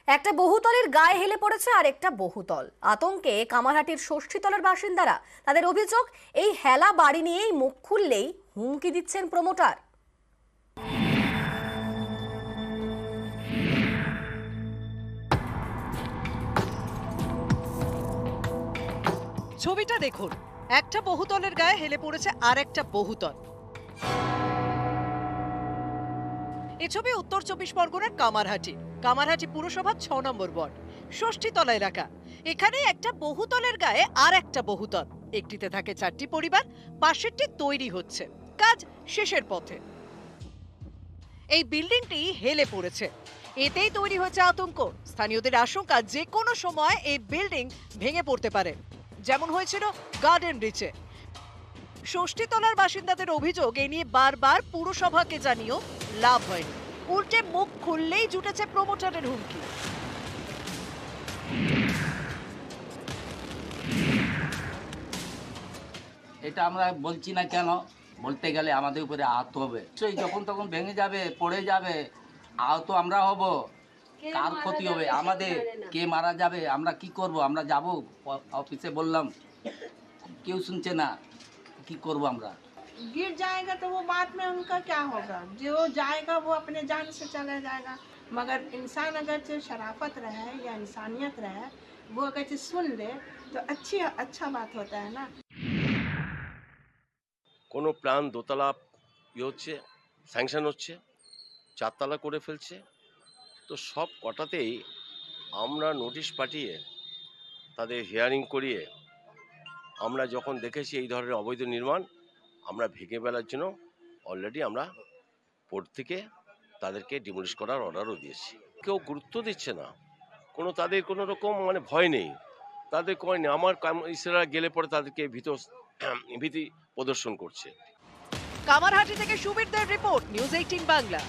একটা বহুতলের গায়ে হেলে পড়েছে আর একটা বহুতল। আতঙ্কে কামারহাটির ষষ্ঠীতলার বাসিন্দারা। তাদের অভিযোগ, এই হেলা বাড়ি নিয়েই মুখ খুললেই হুমকি দিচ্ছেন প্রমোটার। ছবিটা দেখুন, একটা বহুতলের গায়ে হেলে পড়েছে আর একটা বহুতল। এই ছবি উত্তর 24 পরগনার কামারহাটি পুরসভা 6 নম্বর ওয়ার্ড, ষষ্ঠীতলা এলাকা। এখানে একটা বহুতলের গায়ে আর একটা বহুতল। একটিতে থাকে 4টি পরিবার, পাশেরটি তৈরি হচ্ছে, কাজ শেষের পথে। এই বিল্ডিংটি হেলে পড়েছে, এতেই তৈরি হয়েছে আতঙ্ক। স্থানীয়দের আশঙ্কা যে কোনো সময় এই বিল্ডিং ভেঙে পড়তে পারে, যেমন হয়েছিল গার্ডেন রিচে। ষষ্ঠীতলার বাসিন্দাদের অভিযোগ, এ নিয়ে বারবার পুরসভাকে জানিয়েও লাভ হয়নি, উল্টে মুখ খুললেই জুটেছে প্রমোটারের হুমকি। এটা আমরা বলছি না কেন, বলতে গেলে আমাদের উপরে আহত হবে। সেই যখন তখন ভেঙে যাবে, পড়ে যাবে, আহত আমরা হব। কার ক্ষতি হবে? আমাদের। কে মারা যাবে? আমরা কি করব? আমরা যাব অফিসে, বললাম, কেউ শুনছে না। কি করব আমরা? गिर जाएगा तो वो बाद में उनका क्या होगा? जो जाएगा वो अपने जान से चला जाएगा। मगर इंसान अगर से शराफत रहे या इंसानियत रहे, वो अगर से सुन ले तो अच्छा बात होता है ना। কোনো প্ল্যান দোতলা হচ্ছে, স্যাংশন হচ্ছে, 4 তলা করে ফেলছে, তো সব কটাতেই আমরা নোটিশ পাঠিয়ে তাদের হিয়ারিং করিয়ে আমরা যখন দেখেছি এই ধরনের অবৈধ নির্মাণ, আমরা ভেঙে ফেলার জন্য অলরেডি আমরা পোর্ট থেকে তাদেরকে ডিমোলিশ করার অর্ডারও দিয়েছি। কেউ গুরুত্ব দিচ্ছে না, তাদের কোনো রকম ভয় নেই, তাদের কয় নেই। আমার ইসরা গেলে পরে তাদেরকে ভীতি প্রদর্শন করছে। কামারহাটি থেকে সুবীরদের রিপোর্ট, নিউজ 18 বাংলা।